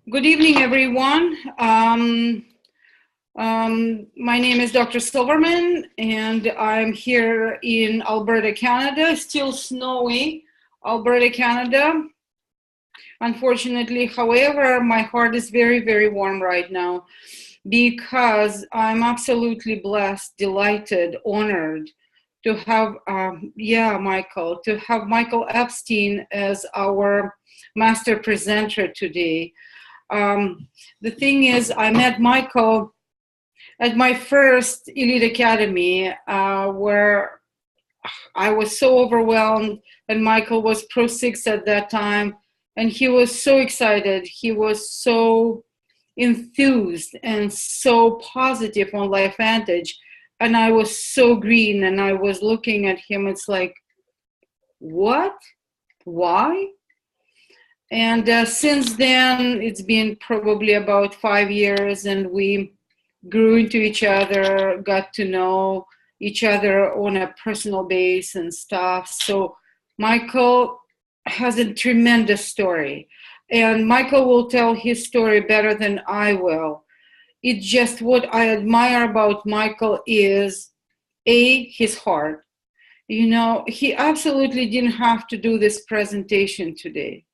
Good evening, everyone. My name is Dr. Silverman, and I'm here in Alberta, Canada. Still snowy, Alberta, Canada. Unfortunately, however, my heart is very, very warm right now because I'm absolutely blessed, delighted, honored to have, to have Michael Epstein as our master presenter today. The thing is, I met Michael at my first Elite Academy, where I was so overwhelmed, and Michael was Pro 6 at that time, and he was so excited. He was so enthused and so positive on Life Vantage, and I was so green, and I was looking at him. It's like, what? Why? And since then, it's been probably about 5 years, and we grew into each other, got to know each other on a personal base and stuff. So Michael has a tremendous story, and Michael will tell his story better than I will. It's just what I admire about Michael is his heart. You know, he absolutely didn't have to do this presentation today,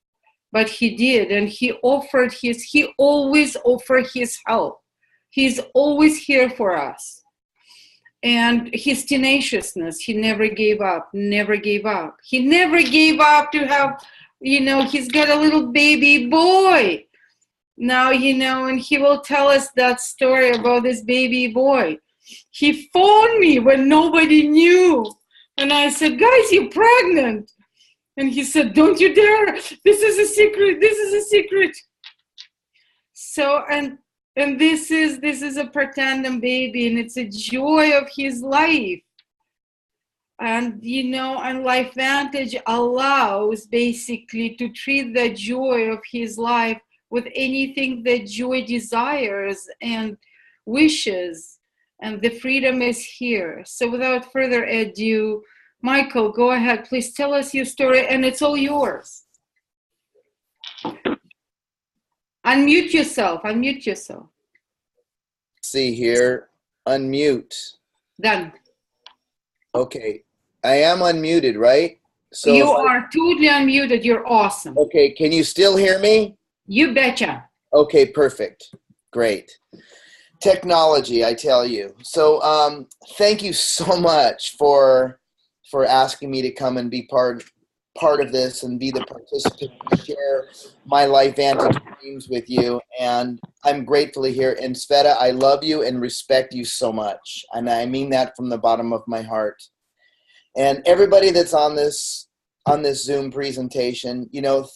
but he did, and he always offered his help. He's always here for us. And his tenaciousness, he never gave up, never gave up. He never gave up to have, he's got a little baby boy now, and he will tell us that story about this baby boy. He phoned me when nobody knew. And I said, guys, you're pregnant. And he said, don't you dare. This is a secret. This is a secret. So, and this is a pretending baby, and it's a joy of his life. And, and Life Vantage allows basically to treat the joy of his life with anything that joy desires and wishes. And the freedom is here. So without further ado, Michael, go ahead. Please tell us your story, and it's all yours. Unmute yourself. Unmute yourself. See here. Unmute. Done. Okay. I am unmuted, right? So you are totally unmuted. You're awesome. Okay. Can you still hear me? You betcha. Okay. Perfect. Great. Technology, I tell you. So thank you so much for asking me to come and be part of this and be the participant to share my Life Vantage dreams with you. And I'm gratefully here. And Sveta, I love you and respect you so much. And I mean that from the bottom of my heart. And everybody that's on this Zoom presentation,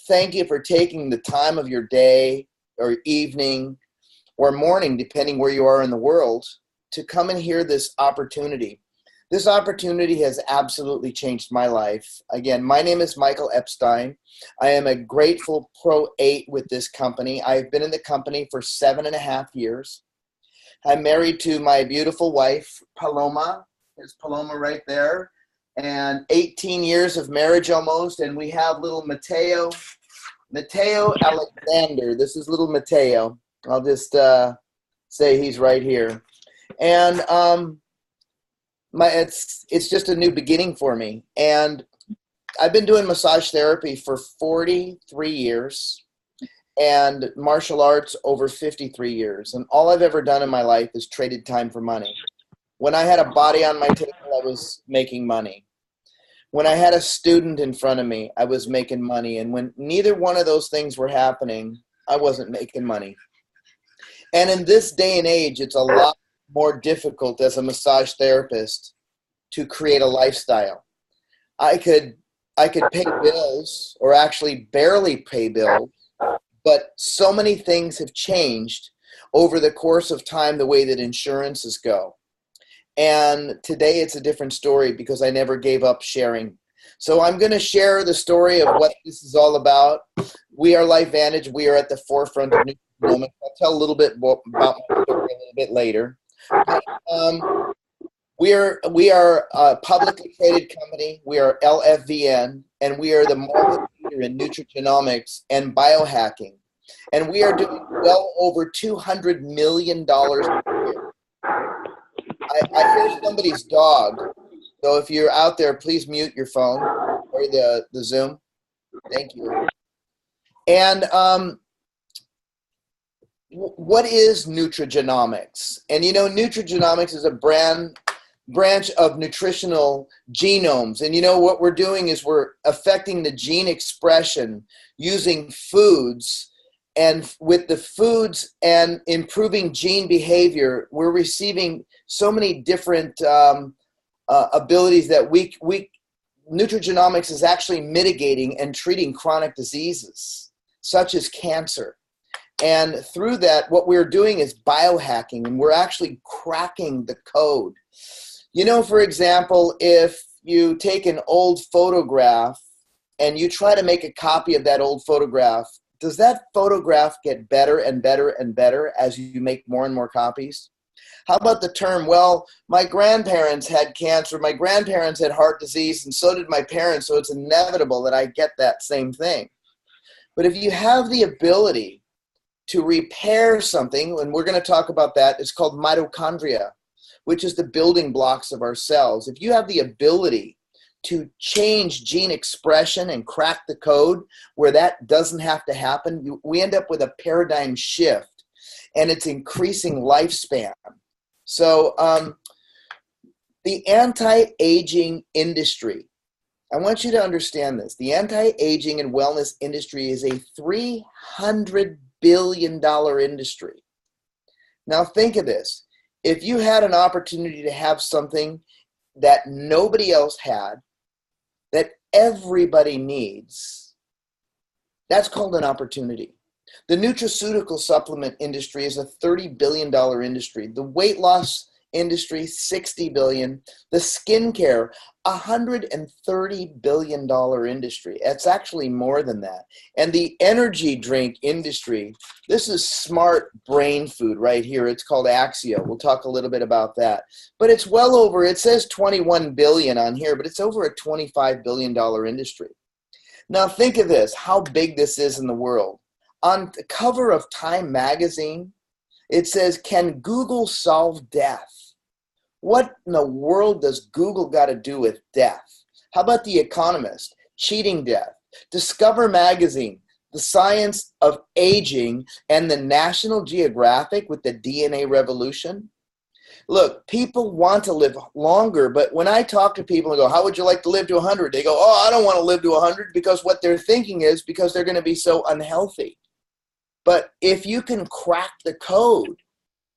thank you for taking the time of your day or evening or morning, depending where you are in the world, to come and hear this opportunity. This opportunity has absolutely changed my life. Again, my name is Michael Epstein. I am a grateful Pro 8 with this company. I've been in the company for 7.5 years. I'm married to my beautiful wife, Paloma. There's Paloma right there. And 18 years of marriage almost. And we have little Mateo Alexander. This is little Mateo. I'll just say he's right here. And it's just a new beginning for me. And I've been doing massage therapy for 43 years and martial arts over 53 years. And all I've ever done in my life is traded time for money. When I had a body on my table, I was making money. When I had a student in front of me, I was making money. And when neither one of those things were happening, I wasn't making money. And in this day and age, it's a lot more difficult as a massage therapist to create a lifestyle. I could pay bills, or actually barely pay bills, but so many things have changed over the course of time, the way that insurances go. And today it's a different story because I never gave up sharing. So I'm going to share the story of what this is all about. We are Life Vantage. We are at the forefront of nutrigenomics. I'll tell a little bit about my story a little bit later. We are a publicly traded company. We are LFVN, and we are the market leader in nutrigenomics and biohacking. And we are doing well over $200 million a year. I hear somebody's dog. So if you're out there, please mute your phone or the Zoom. Thank you. And what is nutrigenomics? And you know, nutrigenomics is a branch of nutritional genomes. And you know, what we're doing is we're affecting the gene expression using foods. And with the foods and improving gene behavior, we're receiving so many different abilities that nutrigenomics is actually mitigating and treating chronic diseases, such as cancer. And through that, what we're doing is biohacking, and we're actually cracking the code. You know, for example, if you take an old photograph and you try to make a copy of that old photograph, does that photograph get better and better and better as you make more and more copies? How about the term, well, my grandparents had cancer, my grandparents had heart disease, and so did my parents, so it's inevitable that I get that same thing. But if you have the ability to repair something, and we're going to talk about that, it's called mitochondria, which is the building blocks of our cells. If you have the ability to change gene expression and crack the code where that doesn't have to happen, we end up with a paradigm shift, and it's increasing lifespan. So the anti-aging industry, I want you to understand this. The anti-aging and wellness industry is a $300 billion industry. Now think of this. If you had an opportunity to have something that nobody else had, that everybody needs, that's called an opportunity. The nutraceutical supplement industry is a $30 billion industry. The weight loss industry, $60 billion. The skincare, $130 billion industry. It's actually more than that. And the energy drink industry, this is smart brain food right here. It's called Axio. We'll talk a little bit about that. But it's well over, it says 21 billion on here, but it's over a $25 billion industry. Now think of this, how big this is in the world. On the cover of Time magazine, it says, "Can Google solve death?" What in the world does Google got to do with death? How about The Economist? Cheating death. Discover magazine, The Science of Aging, and the National Geographic with the DNA revolution. Look, people want to live longer, but when I talk to people and go, how would you like to live to 100? They go, oh, I don't want to live to 100, because what they're thinking is because they're going to be so unhealthy. But if you can crack the code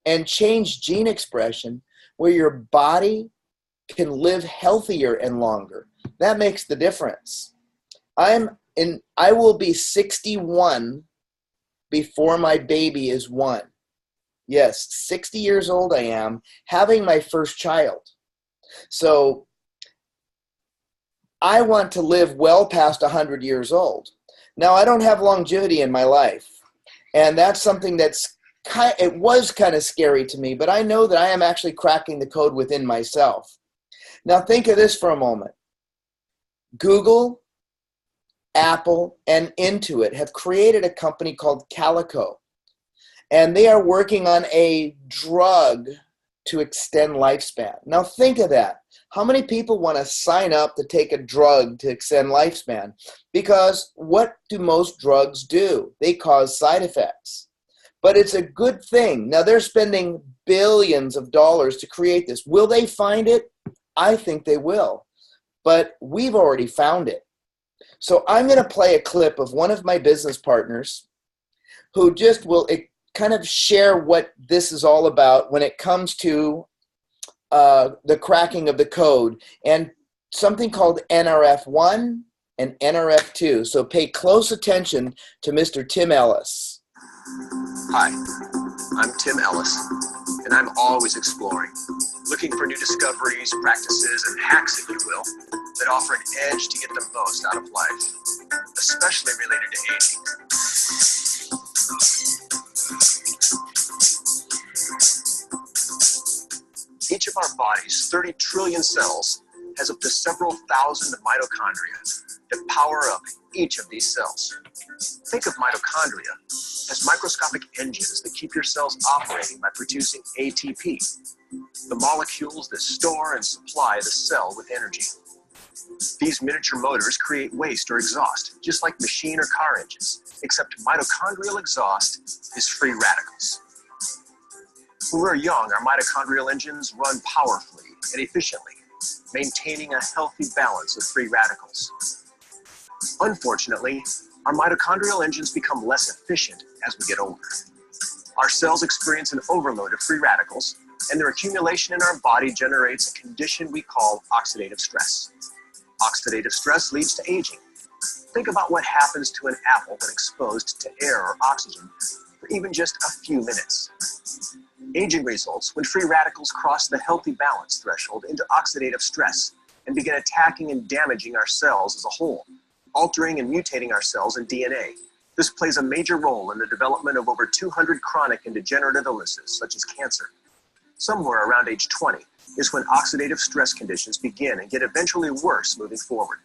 and change gene expression where your body can live healthier and longer, that makes the difference. I will be 61 before my baby is 1. Yes, 60 years old I am, having my first child. So I want to live well past 100 years old. Now, I don't have longevity in my life. And that's something it was kind of scary to me, but I know that I am actually cracking the code within myself. Now think of this for a moment. Google, Apple, and Intuit have created a company called Calico. And they are working on a drug to extend lifespan. Now think of that. How many people want to sign up to take a drug to extend lifespan? Because what do most drugs do? They cause side effects. But it's a good thing. Now they're spending billions of dollars to create this. Will they find it? I think they will. But we've already found it. So I'm going to play a clip of one of my business partners who just will kind of share what this is all about when it comes to the cracking of the code, and something called NRF1 and NRF2. So pay close attention to Mr. Tim Ellis. Hi, I'm Tim Ellis, and I'm always exploring, looking for new discoveries, practices, and hacks, if you will, that offer an edge to get the most out of life, especially related to aging. Each of our body's 30 trillion cells has up to several thousand mitochondria, that power up each of these cells. Think of mitochondria as microscopic engines that keep your cells operating by producing ATP, the molecules that store and supply the cell with energy. These miniature motors create waste or exhaust, just like machine or car engines, except mitochondrial exhaust is free radicals. When we're young, our mitochondrial engines run powerfully and efficiently, maintaining a healthy balance of free radicals. Unfortunately, our mitochondrial engines become less efficient as we get older. Our cells experience an overload of free radicals, and their accumulation in our body generates a condition we call oxidative stress. Oxidative stress leads to aging. Think about what happens to an apple when exposed to air or oxygen for even just a few minutes. Aging results when free radicals cross the healthy balance threshold into oxidative stress and begin attacking and damaging our cells as a whole, altering and mutating our cells and DNA. This plays a major role in the development of over 200 chronic and degenerative illnesses, such as cancer. Somewhere around age 20 is when oxidative stress conditions begin and get eventually worse moving forward.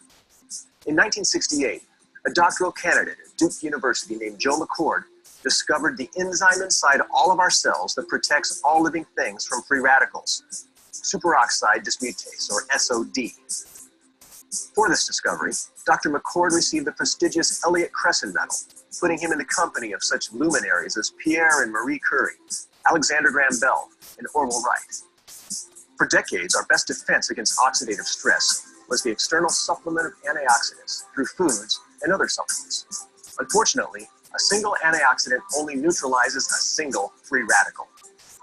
In 1968, a doctoral candidate at Duke University named Joe McCord discovered the enzyme inside all of our cells that protects all living things from free radicals, superoxide dismutase, or SOD. For this discovery, Dr. McCord received the prestigious Elliott Crescent Medal, putting him in the company of such luminaries as Pierre and Marie Curie, Alexander Graham Bell, and Orville Wright. For decades, our best defense against oxidative stress was the external supplement of antioxidants through foods and other supplements. Unfortunately, a single antioxidant only neutralizes a single free radical.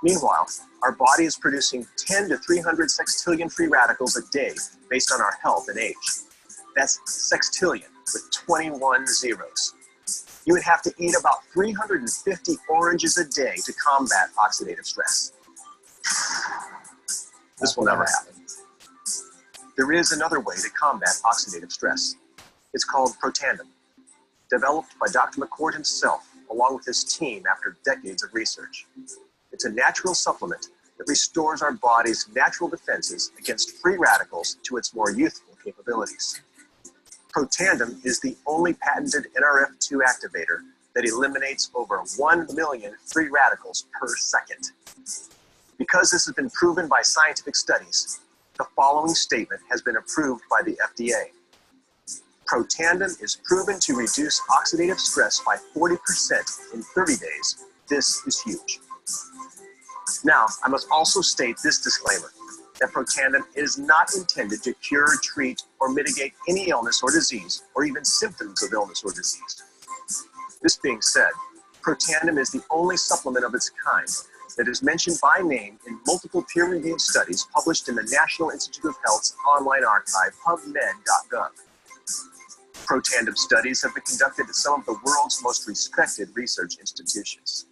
Meanwhile, our body is producing 10 to 300 sextillion free radicals a day based on our health and age. That's sextillion with 21 zeros. You would have to eat about 350 oranges a day to combat oxidative stress. This will never happen. There is another way to combat oxidative stress. It's called Protandim, developed by Dr. McCord himself along with his team after decades of research. It's a natural supplement that restores our body's natural defenses against free radicals to its more youthful capabilities. Protandim is the only patented NRF2 activator that eliminates over 1 million free radicals per second. Because this has been proven by scientific studies, the following statement has been approved by the FDA. Protandim is proven to reduce oxidative stress by 40% in 30 days. This is huge. Now, I must also state this disclaimer, that Protandim is not intended to cure, treat, or mitigate any illness or disease, or even symptoms of illness or disease. This being said, Protandim is the only supplement of its kind that is mentioned by name in multiple peer-reviewed studies published in the National Institute of Health's online archive, PubMed.gov. Protandim studies have been conducted at some of the world's most respected research institutions.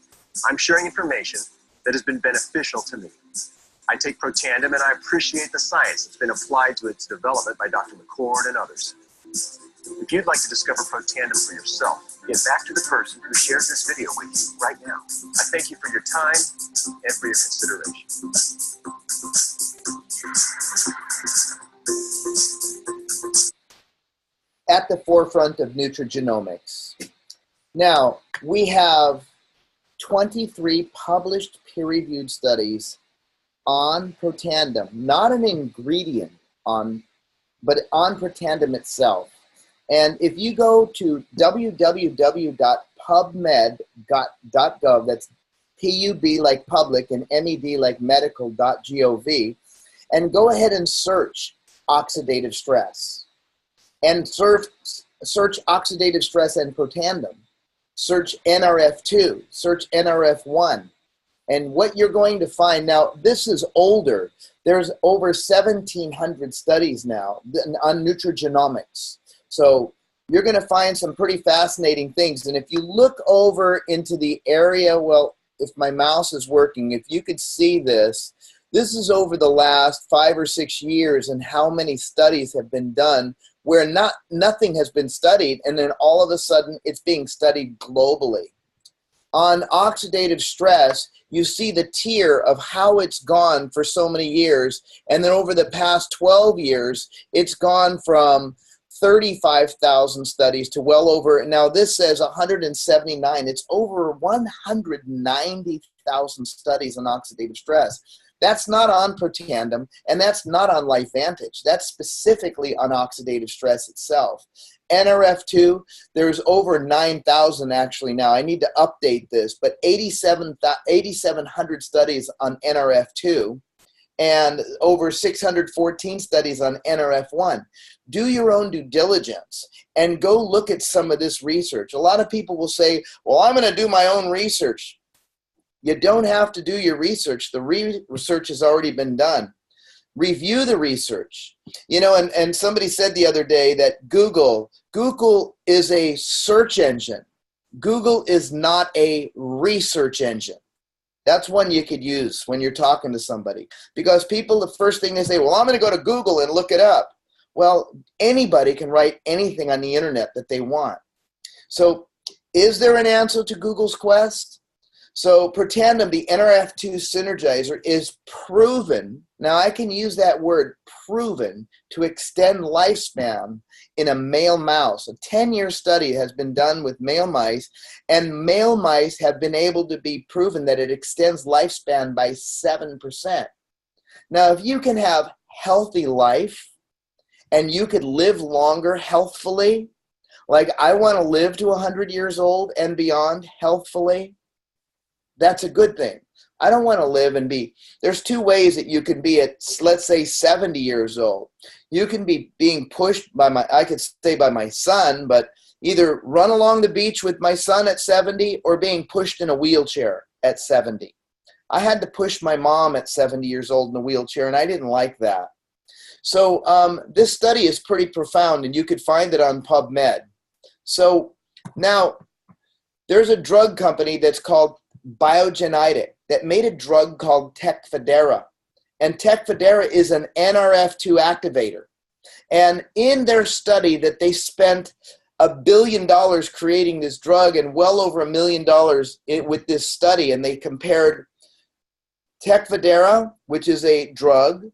I'm sharing information that has been beneficial to me. I take Protandim and I appreciate the science that's been applied to its development by Dr. McCord and others. If you'd like to discover Protandim for yourself, get back to the person who shared this video with you right now. I thank you for your time and for your consideration. At the forefront of nutrigenomics. Now, we have 23 published peer-reviewed studies on Protandim, not an ingredient but on Protandim itself. And if you go to www.pubmed.gov, that's P-U-B like public and M-E-D like medical.gov, and go ahead and search oxidative stress. And search oxidative stress and Protandim. Search NRF2, search NRF1. And what you're going to find, now this is older, there's over 1,700 studies now on nutrigenomics. So you're going to find some pretty fascinating things. And if you look over into the area, well, if my mouse is working, if you could see this, this is over the last 5 or 6 years and how many studies have been done where nothing has been studied, and then all of a sudden it's being studied globally. On oxidative stress, you see the tier of how it's gone for so many years, and then over the past 12 years, it's gone from 35,000 studies to well over, now this says 179. It's over 190,000 studies on oxidative stress. That's not on Protandim, and that's not on LifeVantage. That's specifically on oxidative stress itself. NRF2, there's over 9,000 actually now. I need to update this, but 8,700 studies on NRF2 and over 614 studies on NRF1. Do your own due diligence and go look at some of this research. A lot of people will say, well, I'm going to do my own research. You don't have to do your research. The research has already been done. Review the research. You know, and somebody said the other day that Google is a search engine. Google is not a research engine. That's one you could use when you're talking to somebody. Because people, the first thing they say, well, I'm going to go to Google and look it up. Well, anybody can write anything on the internet that they want. So is there an answer to Google's quest? So Protandim, the NRF2 synergizer, is proven, now I can use that word, proven, to extend lifespan in a male mouse. A 10-year study has been done with male mice, and male mice have been able to be proven that it extends lifespan by 7%. Now, if you can have healthy life, and you could live longer healthfully, like I want to live to 100 years old and beyond healthfully, that's a good thing. I don't want to live and be, there's two ways that you can be at, let's say, 70 years old. You can be being pushed by I could say by my son, but either run along the beach with my son at 70 or being pushed in a wheelchair at 70. I had to push my mom at 70 years old in a wheelchair, and I didn't like that. So this study is pretty profound, and you could find it on PubMed. So now there's a drug company that's called Biogenitic that made a drug called Tecfidera. And Tecfidera is an NRF2 activator. And in their study that they spent $1 billion creating this drug and well over $1 million with this study, and they compared Tecfidera, which is a drug,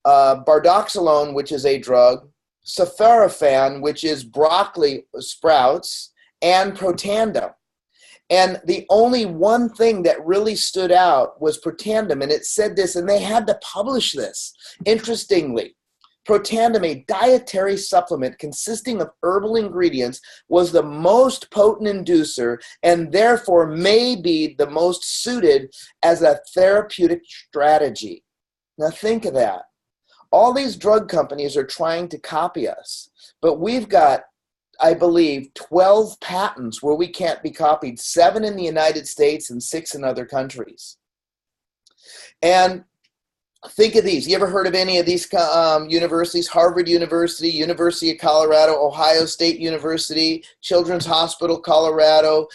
bardoxolone, which is a drug, sulforaphane, which is broccoli sprouts, and Protandim. And the only one thing that really stood out was Protandim, and it said this, and they had to publish this. Interestingly, Protandim, a dietary supplement consisting of herbal ingredients, was the most potent inducer and therefore may be the most suited as a therapeutic strategy. Now think of that. All these drug companies are trying to copy us, but we've got, I believe, 12 patents where we can't be copied, 7 in the United States and 6 in other countries. And think of these. You ever heard of any of these universities? Harvard University, University of Colorado, Ohio State University, Children's Hospital, Colorado,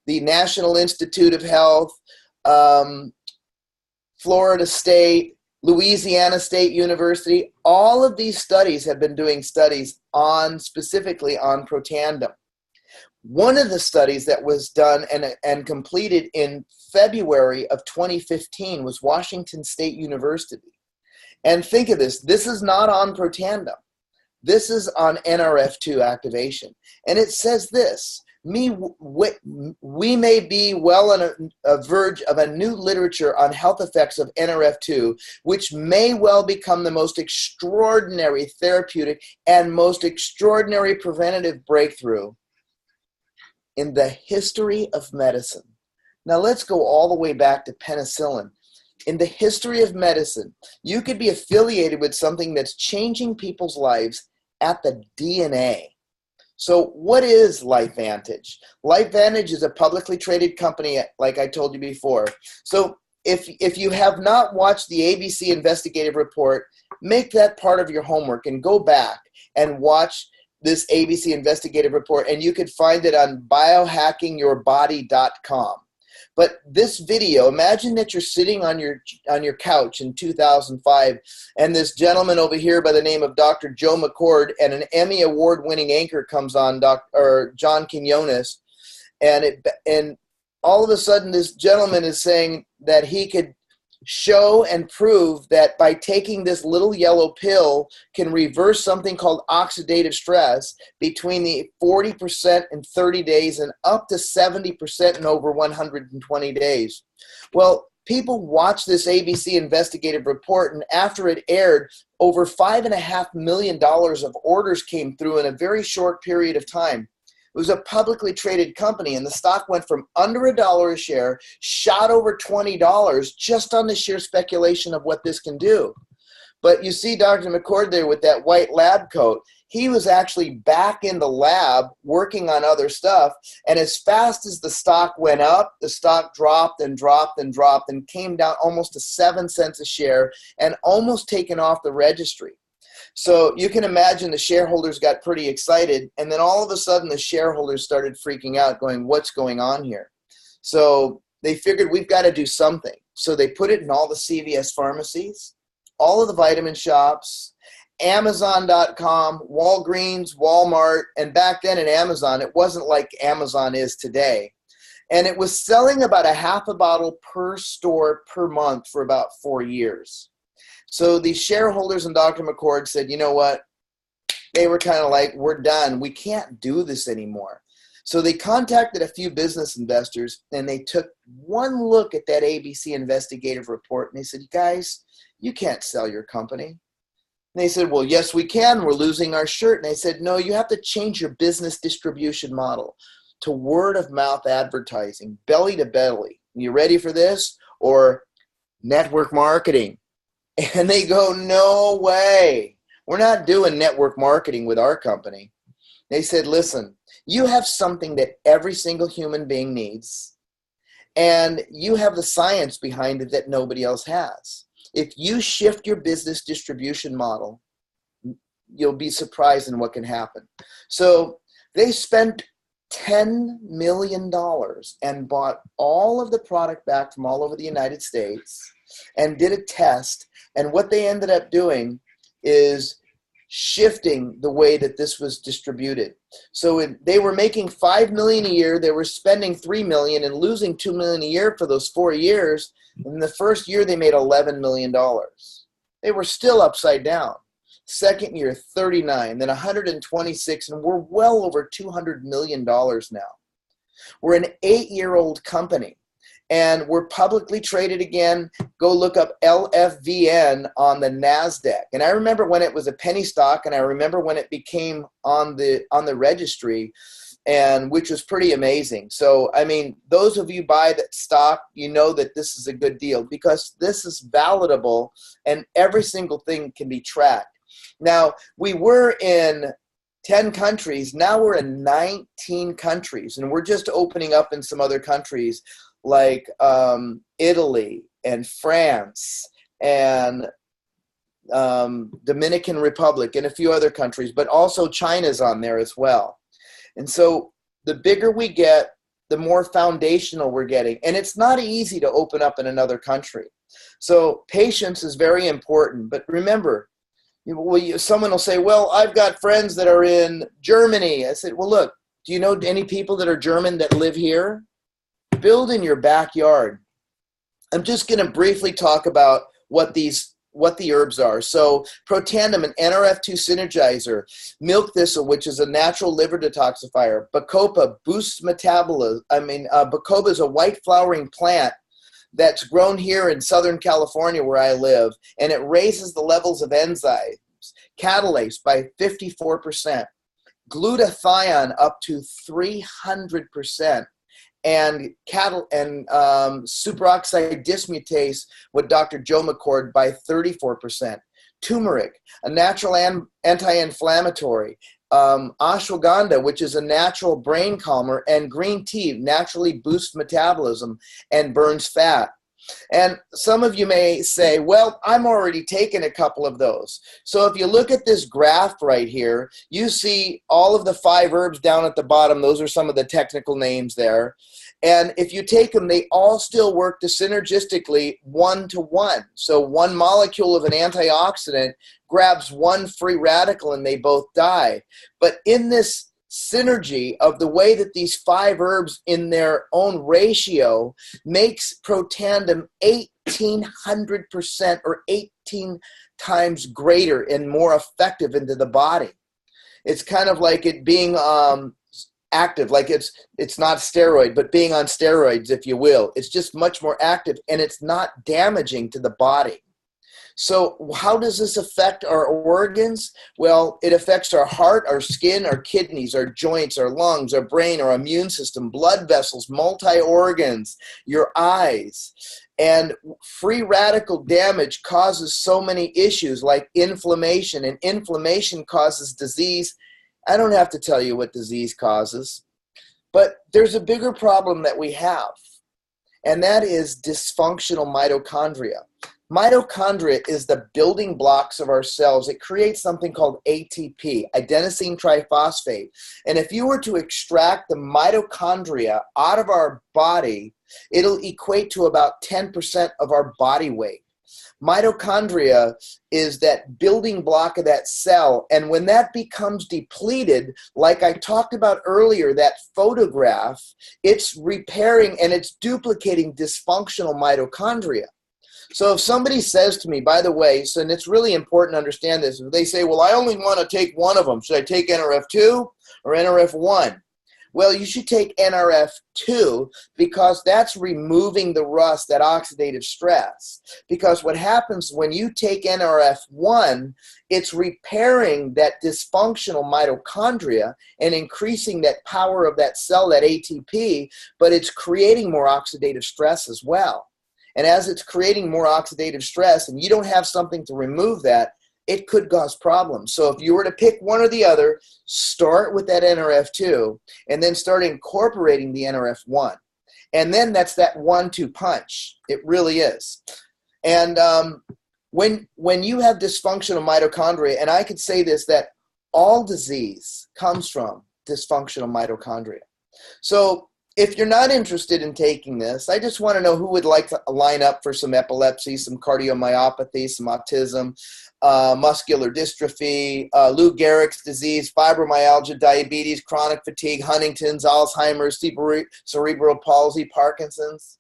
the National Institute of Health, Florida State, Louisiana State University. All of these studies have been doing studies specifically on Protandim. One of the studies that was done and completed in February of 2015 was Washington State University. And think of this. This is not on Protandim. This is on NRF2 activation. And it says this. We may be well on a verge of a new literature on health effects of NRF2, which may well become the most extraordinary therapeutic and most extraordinary preventative breakthrough in the history of medicine. Now let's go all the way back to penicillin. In the history of medicine, you could be affiliated with something that's changing people's lives at the DNA. So what is LifeVantage? LifeVantage is a publicly traded company, like I told you before. So if you have not watched the ABC investigative report, make that part of your homework and go back and watch this ABC investigative report, and you could find it on biohackingyourbody.com. But this video, imagine that you're sitting on your couch in 2005, and this gentleman over here by the name of Dr. Joe McCord and an Emmy award-winning anchor comes on, John Quinones, and all of a sudden this gentleman is saying that he could show and prove that by taking this little yellow pill can reverse something called oxidative stress between the 40% in 30 days and up to 70% in over 120 days. Well, people watched this ABC investigative report, and after it aired, over $5.5 million of orders came through in a very short period of time. It was a publicly traded company, and the stock went from under $1 a share, shot over $20 just on the sheer speculation of what this can do. But you see Dr. McCord there with that white lab coat. He was actually back in the lab working on other stuff, and as fast as the stock went up, the stock dropped and dropped and dropped and came down almost to 7 cents a share and almost taken off the registry. So you can imagine the shareholders got pretty excited, and then all of a sudden the shareholders started freaking out, going, what's going on here? So they figured we've got to do something. So they put it in all the CVS pharmacies, all of the vitamin shops, Amazon.com, Walgreens, Walmart, and back then at Amazon, it wasn't like Amazon is today. And it was selling about a half a bottle per store per month for about 4 years. So the shareholders and Dr. McCord said, you know what? They were kind of like, we're done. We can't do this anymore. So they contacted a few business investors, and they took one look at that ABC investigative report, and they said, guys, you can't sell your company. And they said, well, yes, we can. We're losing our shirt. And they said, no, you have to change your business distribution model to word of mouth advertising, belly to belly. You ready for this? Or network marketing. And they go, no way. We're not doing network marketing with our company. They said, listen, you have something that every single human being needs, and you have the science behind it that nobody else has. If you shift your business distribution model, you'll be surprised in what can happen. So they spent $10 million and bought all of the product back from all over the United States and did a test. And what they ended up doing is shifting the way that this was distributed. So they were making $5 million a year. They were spending $3 million and losing $2 million a year for those 4 years. In the first year, they made $11 million. They were still upside down. Second year, 39, then 126, and we're well over $200 million now. We're an 8-year-old company, and we're publicly traded again. Go look up LFVN on the NASDAQ. And I remember when it was a penny stock, and I remember when it became on the registry, and which was pretty amazing. So, I mean, those of you buy that stock, you know that this is a good deal because this is validable, and every single thing can be tracked. Now, we were in 10 countries. Now we're in 19 countries, and we're just opening up in some other countries like Italy and France and Dominican Republic and a few other countries, but also China's on there as well. And so the bigger we get, the more foundational we're getting. And it's not easy to open up in another country. So patience is very important. But remember, someone will say, well, I've got friends that are in Germany. I said, well, look, do you know any people that are German that live here? Build in your backyard. I'm just going to briefly talk about what the herbs are. So Protandim, an NRF2 synergizer, milk thistle, which is a natural liver detoxifier, bacopa boosts metabolism. Bacopa is a white flowering plant that's grown here in Southern California where I live, and it raises the levels of enzymes, catalase by 54%, glutathione up to 300%, and superoxide dismutase with Dr. Joe McCord by 34%. Turmeric, a natural anti-inflammatory. Ashwagandha, which is a natural brain calmer, and green tea naturally boosts metabolism and burns fat. And some of you may say, well, I'm already taking a couple of those. So if you look at this graph right here, you see all of the 5 herbs down at the bottom. Those are some of the technical names there. And if you take them, they all still work synergistically 1-to-1. So one molecule of an antioxidant grabs one free radical and they both die. But in this synergy of the way that these 5 herbs in their own ratio makes Protandim 8 1,800% or 18 times greater and more effective into the body. It's kind of like it being active, like it's not steroid, but being on steroids, if you will. It's just much more active, and it's not damaging to the body. So how does this affect our organs? Well, it affects our heart, our skin, our kidneys, our joints, our lungs, our brain, our immune system, blood vessels, multi-organs, your eyes. And free radical damage causes so many issues like inflammation, and inflammation causes disease. I don't have to tell you what disease causes, but there's a bigger problem that we have, and that is dysfunctional mitochondria. Mitochondria is the building blocks of our cells. It creates something called ATP, adenosine triphosphate. And if you were to extract the mitochondria out of our body, it'll equate to about 10% of our body weight. Mitochondria is that building block of that cell, and when that becomes depleted, like I talked about earlier, that photograph, it's repairing and it's duplicating dysfunctional mitochondria. So if somebody says to me, by the way, and it's really important to understand this, if they say, well, I only want to take one of them, should I take NRF2 or NRF1? Well, you should take NRF2 because that's removing the rust, that oxidative stress. Because what happens when you take NRF1, it's repairing that dysfunctional mitochondria and increasing that power of that cell, that ATP, but it's creating more oxidative stress as well. And as it's creating more oxidative stress and you don't have something to remove that, it could cause problems. So if you were to pick one or the other, start with that NRF2 and then start incorporating the NRF1. And then that's that 1-2 punch. It really is. And when you have dysfunctional mitochondria, and I could say this, that all disease comes from dysfunctional mitochondria. So if you're not interested in taking this, I just want to know who would like to line up for some epilepsy, some cardiomyopathy, some autism, muscular dystrophy, Lou Gehrig's disease, fibromyalgia, diabetes, chronic fatigue, Huntington's, Alzheimer's, cerebral palsy, Parkinson's.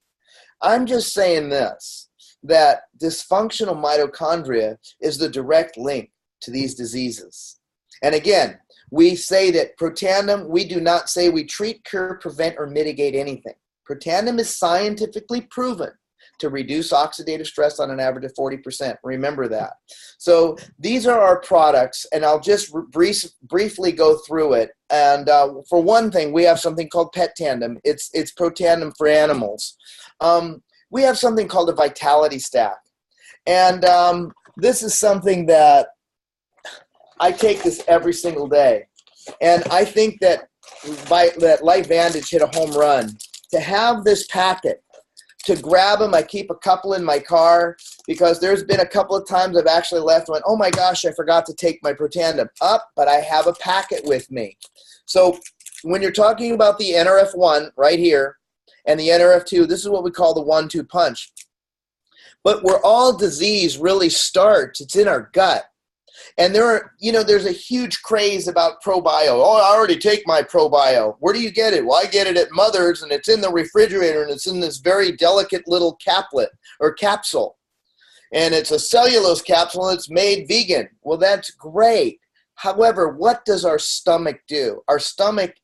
I'm just saying this, that dysfunctional mitochondria is the direct link to these diseases. And again, we say that Protandim, we do not say we treat, cure, prevent, or mitigate anything. Protandim is scientifically proven to reduce oxidative stress on an average of 40%. Remember that. So these are our products, and I'll just briefly go through it. And for one thing, we have something called Pet Tandem. It's Protandim for animals. We have something called a Vitality Stack. And this is something that I take this every single day. And I think that that Life Vantage hit a home run. To have this packet, to grab them, I keep a couple in my car because there's been a couple of times I've actually left and went, oh my gosh, I forgot to take my Protandim up, but I have a packet with me. So when you're talking about the NRF1 right here and the NRF2, this is what we call the 1-2 punch. But where all disease really starts, it's in our gut. And there's a huge craze about ProBio. Oh, I already take my ProBio. Where do you get it? Well, I get it at Mother's, and it's in the refrigerator, and it's in this very delicate little caplet or capsule. And it's a cellulose capsule, and it's made vegan. Well, that's great. However, what does our stomach do? Our stomach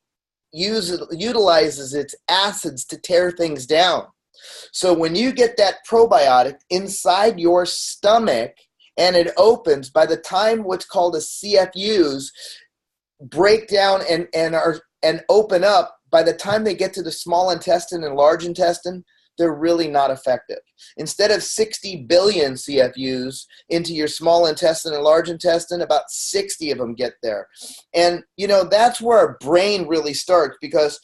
utilizes its acids to tear things down. So when you get that probiotic inside your stomach, and it opens, by the time what's called a CFUs break down and open up, by the time they get to the small intestine and large intestine, they're really not effective. Instead of 60 billion CFUs into your small intestine and large intestine, about 60 of them get there. And, that's where our brain really starts, because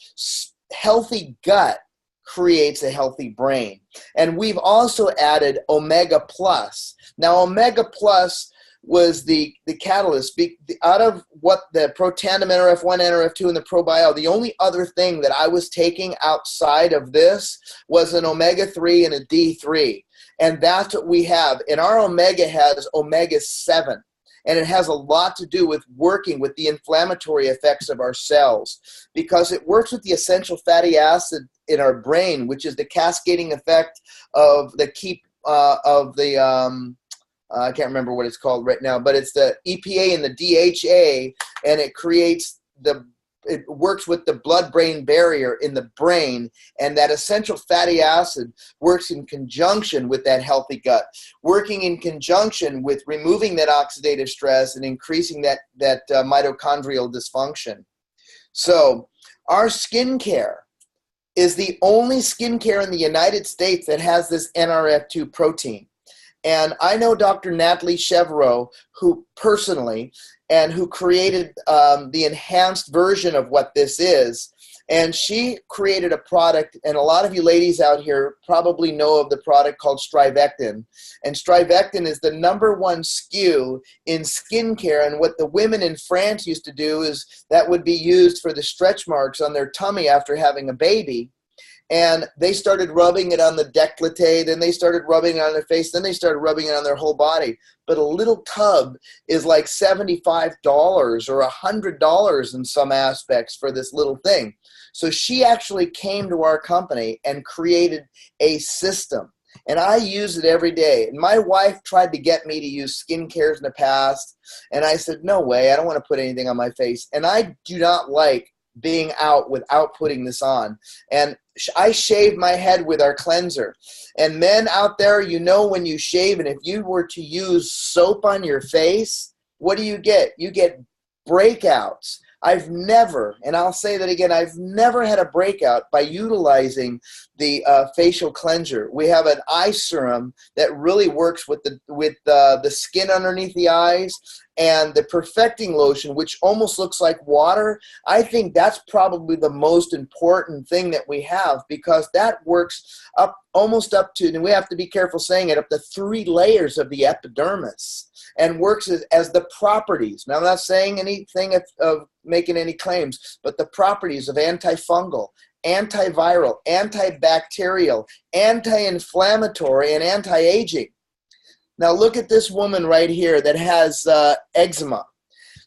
healthy gut creates a healthy brain. And we've also added Omega Plus. Now, Omega Plus was the catalyst. Out of what the Protandim, NRF1, NRF2, and the ProBio, the only other thing that I was taking outside of this was an Omega-3 and a D3. And that's what we have. And our Omega has Omega-7. And it has a lot to do with working with the inflammatory effects of our cells, because it works with the essential fatty acid in our brain, which is the cascading effect of the keep I can't remember what it's called right now, but it's the EPA and the DHA, and it works with the blood-brain barrier in the brain, and that essential fatty acid works in conjunction with that healthy gut, working in conjunction with removing that oxidative stress and increasing that mitochondrial dysfunction. So our skincare is the only skincare in the United States that has this NRF2 protein. And I know Dr. Natalie Chevreau, who personally, and who created the enhanced version of what this is. And she created a product, and a lot of you ladies out here probably know of the product called Strivectin. And Strivectin is the #1 SKU in skincare. And what the women in France used to do is that would be used for the stretch marks on their tummy after having a baby. And they started rubbing it on the décolleté, then they started rubbing it on their face, then they started rubbing it on their whole body. But a little tub is like $75 or $100 in some aspects for this little thing. So she actually came to our company and created a system. And I use it every day. And my wife tried to get me to use skincare in the past. And I said, no way, I don't want to put anything on my face. And I do not like being out without putting this on. And I shave my head with our cleanser. And men out there, you know, when you shave, and if you were to use soap on your face, what do? You get breakouts. I've never, and I'll say that again, I've never had a breakout by utilizing the facial cleanser. We have an eye serum that really works with the skin underneath the eyes, and the perfecting lotion, which almost looks like water. I think that's probably the most important thing that we have, because that works almost up to, and we have to be careful saying it, up to 3 layers of the epidermis, and works as the properties. Now, I'm not saying anything of making any claims, but the properties of antifungal, antiviral, antibacterial, anti-inflammatory, and anti-aging. Now look at this woman right here that has eczema.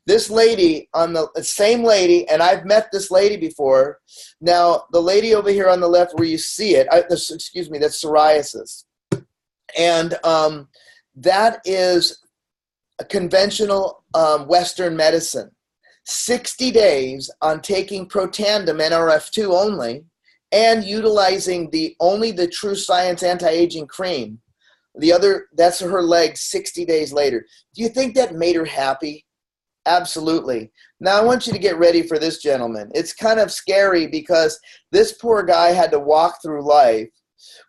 This lady, the same lady, and I've met this lady before. Now the lady over here on the left where you see it, that's psoriasis. And that is a conventional Western medicine. 60 days on taking Protandim NRF2 only, and utilizing only the True Science anti-aging cream. That's her legs 60 days later. Do you think that made her happy? Absolutely. Now I want you to get ready for this, gentleman. It's kind of scary, because this poor guy had to walk through life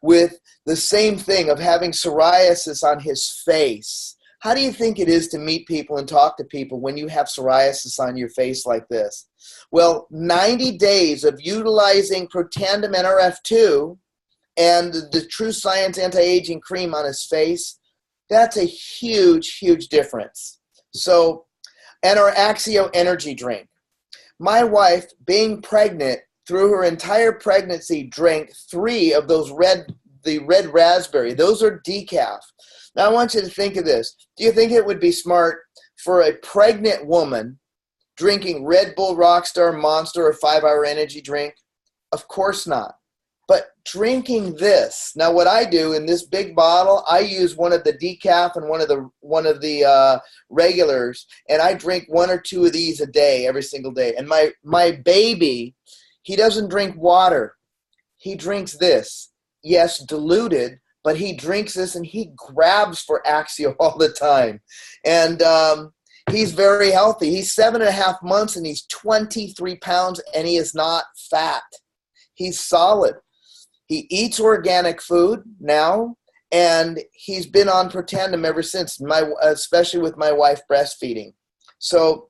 with the same thing of having psoriasis on his face. How do you think it is to meet people and talk to people when you have psoriasis on your face like this? Well, 90 days of utilizing Protandim NRF2 and the True Science anti-aging cream on his face, that's a huge, huge difference. So, and our Axio energy drink. My wife, being pregnant, through her entire pregnancy, drank 3 of those the red raspberry. Those are decaf. Now I want you to think of this. Do you think it would be smart for a pregnant woman drinking Red Bull, Rockstar, Monster, or 5-Hour Energy drink? Of course not. But drinking this, now what I do in this big bottle, I use one of the decaf and one of the regulars, and I drink 1 or 2 of these a day, every single day. And my baby, he doesn't drink water. He drinks this. Yes, diluted, but he drinks this, and he grabs for Axio all the time. And he's very healthy. He's 7.5 months, and he's 23 pounds, and he is not fat. He's solid. He eats organic food now, and he's been on Protandim ever since, especially with my wife breastfeeding. So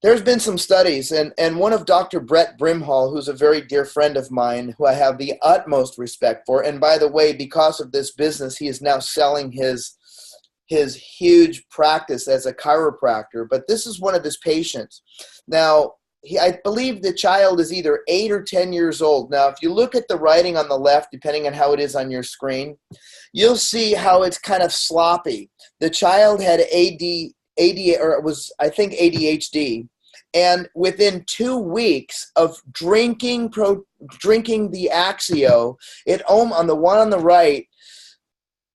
there's been some studies, and one of Dr. Brett Brimhall, who's a very dear friend of mine, who I have the utmost respect for, and by the way, because of this business, he is now selling his huge practice as a chiropractor, but this is one of his patients. Now, I believe the child is either 8 or 10 years old. Now, if you look at the writing on the left, depending on how it is on your screen, you'll see how it's kind of sloppy. The child had ADHD, and within 2 weeks of drinking the Axio, on the one on the right,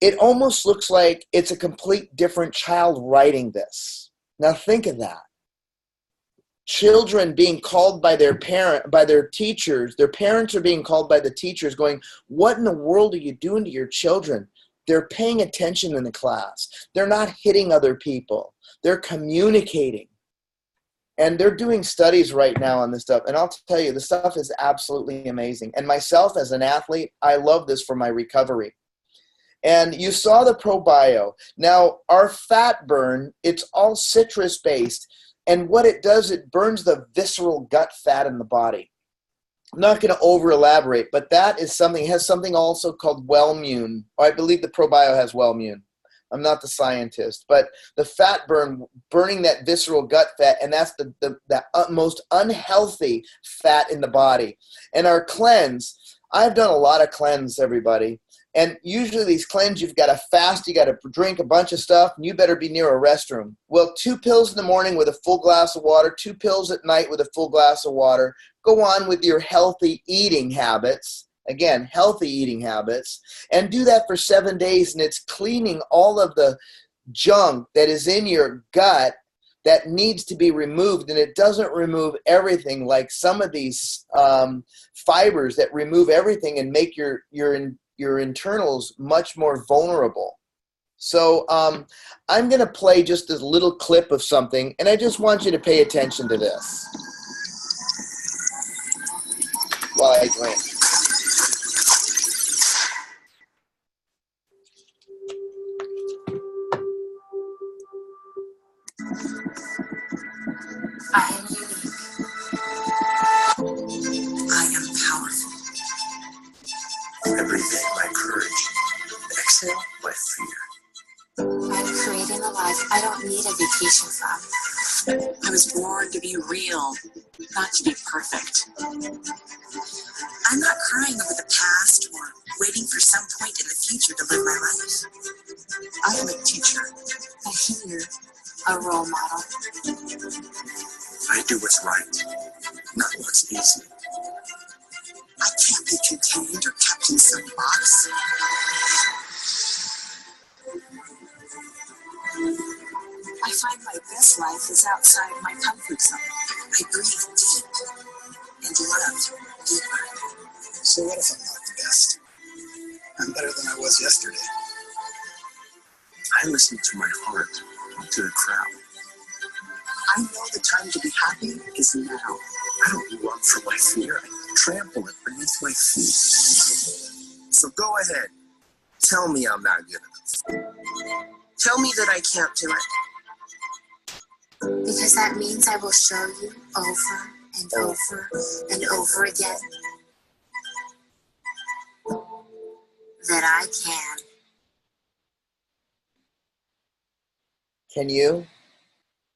it almost looks like it's a complete different child writing this. Now think of that. Children being called by their teachers. Their parents are being called by the teachers going, what in the world are you doing to your children? They're paying attention in the class. They're not hitting other people. They're communicating. And they're doing studies right now on this stuff. And I'll tell you, the stuff is absolutely amazing. And myself as an athlete, I love this for my recovery. And you saw the ProBio. Now, our fat burn, it's all citrus-based. And what it does, it burns the visceral gut fat in the body. I'm not going to over-elaborate, but that is something, it has something also called Wellmune. I believe the ProBio has Wellmune. I'm not the scientist, but the fat burning that visceral gut fat, and that's the most unhealthy fat in the body. And our cleanse, I've done a lot of cleanse, everybody. And usually these cleanse, you've got to fast, you got to drink a bunch of stuff, and you better be near a restroom. Well, 2 pills in the morning with a full glass of water, 2 pills at night with a full glass of water. Go on with your healthy eating habits. Again, healthy eating habits. And do that for 7 days, and it's cleaning all of the junk that is in your gut that needs to be removed. And it doesn't remove everything like some of these fibers that remove everything and make your internals much more vulnerable. So I'm going to play just a little clip of something, and I just want you to pay attention to this while I drink. I am unique. I am powerful. Every day, my courage. Exhale, my fear. I'm creating a life I don't need a vacation from. I was born to be real, not to be perfect. I'm not crying over the past or waiting for some point in the future to live my life. I am a teacher. A healer, a role model. I do what's right, not what's easy. I can't be contained or kept in some box. I find my best life is outside my comfort zone. I breathe deep and love deeper. So what if I'm not the best? I'm better than I was yesterday. I listen to my heart, not to the crowd. I know the time to be happy is now. I don't run from my fear. I trample it beneath my feet. So go ahead. Tell me I'm not good enough. Tell me that I can't do it. Because that means I will show you over and over and over again that I can. Can you?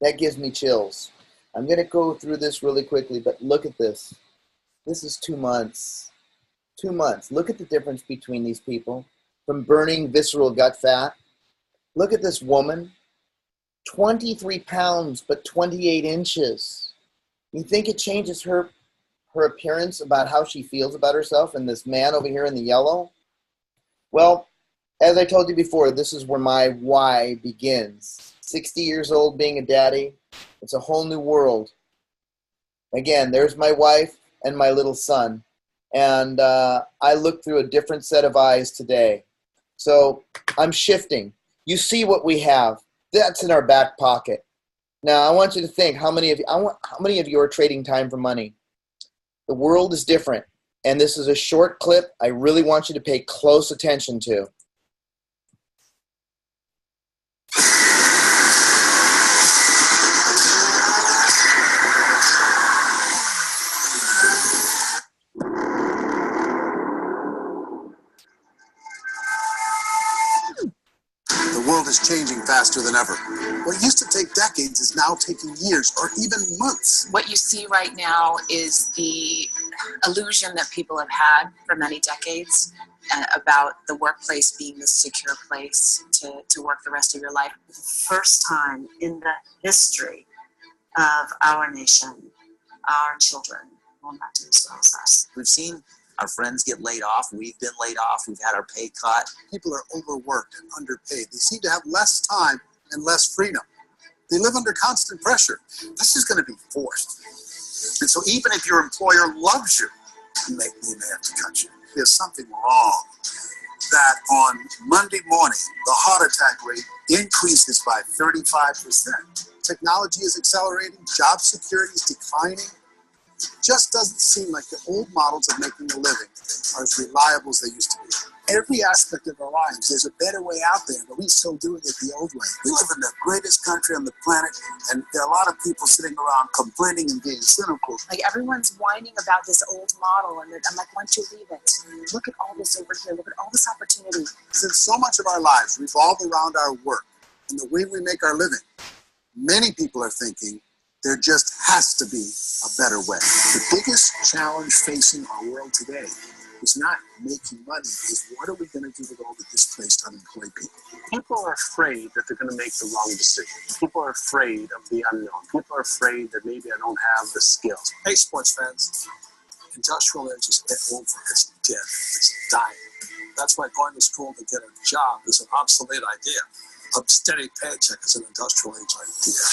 That gives me chills. I'm going to go through this really quickly, but look at this. This is 2 months. 2 months. Look at the difference between these people. From burning visceral gut fat. Look at this woman. 23 pounds, but 28 inches. You think it changes her appearance about how she feels about herself and this man over here in the yellow? Well, as I told you before, this is where my why begins. 60 years old, being a daddy. It's a whole new world. Again, there's my wife and my little son. And I look through a different set of eyes today. So I'm shifting. You see what we have. That's in our back pocket. Now, I want you to think, how many of you are trading time for money? The world is different. And this is a short clip I really want you to pay close attention to. The world is changing faster than ever. What used to take decades is now taking years or even months. What you see right now is the illusion that people have had for many decades about the workplace being the secure place to work the rest of your life. For the first time in the history of our nation, our children will not do as well as us. We've seen Our friends get laid off. We've been laid off. We've had our pay cut. People are overworked and underpaid. They seem to have less time and less freedom. They live under constant pressure. This is going to be forced. And so even if your employer loves you, he may have to cut you. There's something wrong. That on Monday morning, the heart attack rate increases by 35%. Technology is accelerating. Job security is declining. It just doesn't seem like the old models of making a living are as reliable as they used to be. Every aspect of our lives, there's a better way out there, but we're still doing it the old way. We live in the greatest country on the planet, and there are a lot of people sitting around complaining and being cynical. Like, everyone's whining about this old model, and I'm like, why don't you leave it? Look at all this over here. Look at all this opportunity. Since so much of our lives revolve around our work and the way we make our living, many people are thinking there just has to be a better way. The biggest challenge facing our world today is not making money, is what are we going to do with all the displaced, unemployed people? People are afraid that they're going to make the wrong decision. People are afraid of the unknown. People are afraid that maybe I don't have the skills. Hey, sports fans, industrial age is over. It's dead. It's dying. That's why going to school to get a job is an obsolete idea. A steady paycheck is an industrial age idea.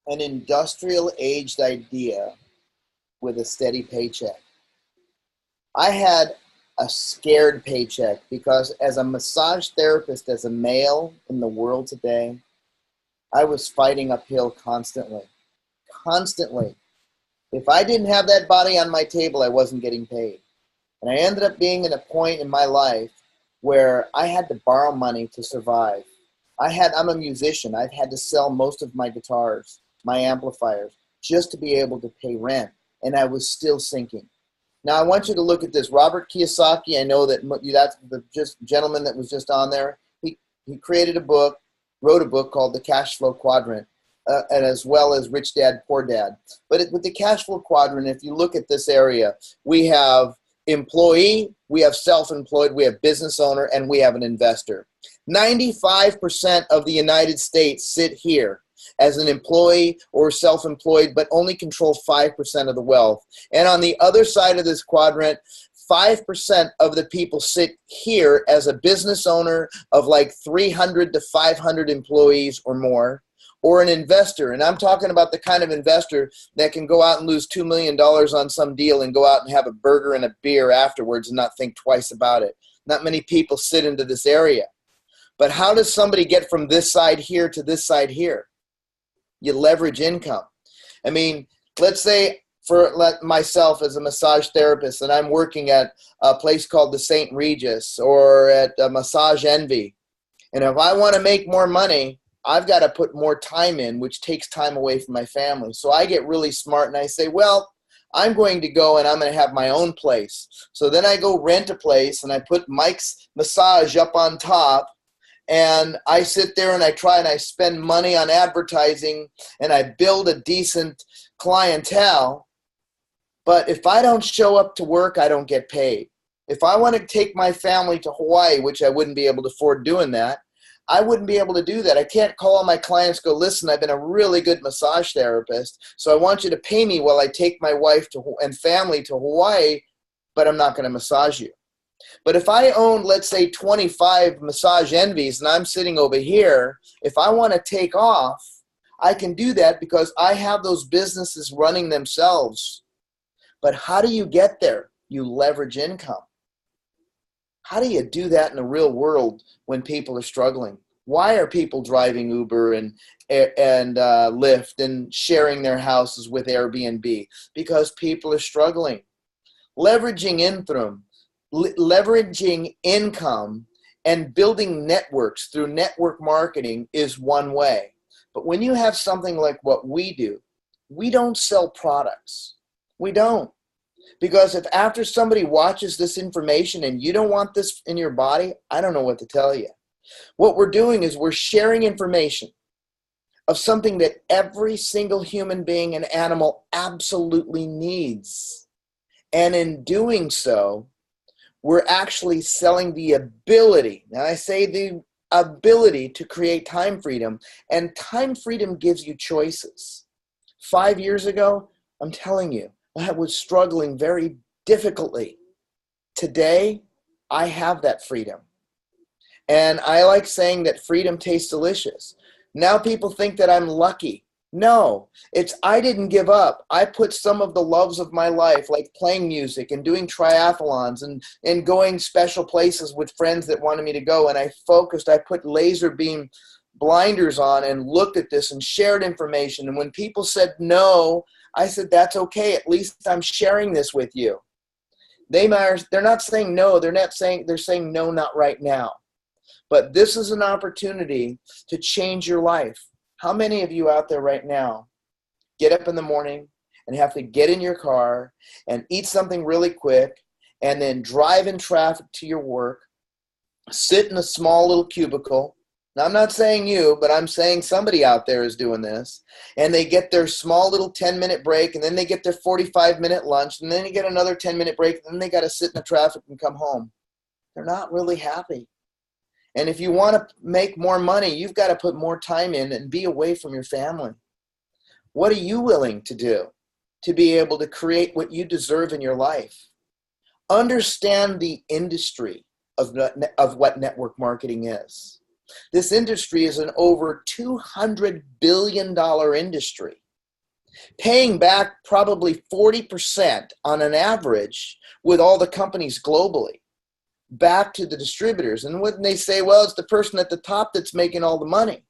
An industrial aged idea with a steady paycheck. I had a scared paycheck because as a massage therapist, as a male in the world today, I was fighting uphill constantly. Constantly. If I didn't have that body on my table, I wasn't getting paid. And I ended up being at a point in my life where I had to borrow money to survive. I'm a musician. I've had to sell most of my guitars, my amplifiers, just to be able to pay rent. And I was still sinking. Now, I want you to look at this. Robert Kiyosaki, I know that's the gentleman that was just on there. He created a book, wrote a book called The Cash Flow Quadrant, and as well as Rich Dad, Poor Dad. But with the cash flow quadrant, if you look at this area, we have employee, we have self-employed, we have business owner, and we have an investor. 95% of the United States sit here as an employee or self-employed, but only control 5% of the wealth. And on the other side of this quadrant, 5% of the people sit here as a business owner of like 300 to 500 employees or more, or an investor. And I'm talking about the kind of investor that can go out and lose $2 million on some deal and go out and have a burger and a beer afterwards and not think twice about it. Not many people sit into this area. But how does somebody get from this side here to this side here? You leverage income. I mean, let's say for myself as a massage therapist and I'm working at a place called the St. Regis or at Massage Envy. And if I want to make more money, I've got to put more time in, which takes time away from my family. So I get really smart and I say, well, I'm going to go and I'm going to have my own place. So then I go rent a place and I put Mike's Massage up on top. And I sit there and I try and I spend money on advertising and I build a decent clientele. But if I don't show up to work, I don't get paid. If I want to take my family to Hawaii, which I wouldn't be able to afford doing that, I wouldn't be able to do that. I can't call all my clients, go, listen, I've been a really good massage therapist, so I want you to pay me while I take my wife and family to Hawaii, but I'm not going to massage you. But if I own, let's say, 25 Massage Envies and I'm sitting over here, if I want to take off, I can do that because I have those businesses running themselves. But how do you get there? You leverage income. How do you do that in the real world when people are struggling? Why are people driving Uber and Lyft and sharing their houses with Airbnb? Because people are struggling. Leveraging income and building networks through network marketing is one way. But when you have something like what we do, we don't sell products. We don't. Because if after somebody watches this information and you don't want this in your body, I don't know what to tell you. What we're doing is we're sharing information of something that every single human being and animal absolutely needs. And in doing so, we're actually selling the ability, now I say the ability to create time freedom, and time freedom gives you choices. 5 years ago, I'm telling you, I was struggling very difficultly. Today, I have that freedom. And I like saying that freedom tastes delicious. Now people think that I'm lucky. No, it's I didn't give up. I put some of the loves of my life, like playing music and doing triathlons and going special places with friends that wanted me to go. And I focused, I put laser beam blinders on and looked at this and shared information. And when people said no, I said, that's okay. At least I'm sharing this with you. They're not saying no. They're saying no, not right now. But this is an opportunity to change your life. How many of you out there right now get up in the morning and have to get in your car and eat something really quick and then drive in traffic to your work, sit in a small little cubicle? Now, I'm not saying you, but I'm saying somebody out there is doing this. And they get their small little 10-minute break, and then they get their 45-minute lunch, and then they get another 10-minute break, and then they got to sit in the traffic and come home. They're not really happy. And if you want to make more money, you've got to put more time in and be away from your family. What are you willing to do to be able to create what you deserve in your life? Understand the industry of what network marketing is. This industry is an over $200 billion industry, paying back probably 40% on an average with all the companies globally, back to the distributors. And when they say, well, it's the person at the top that's making all the money.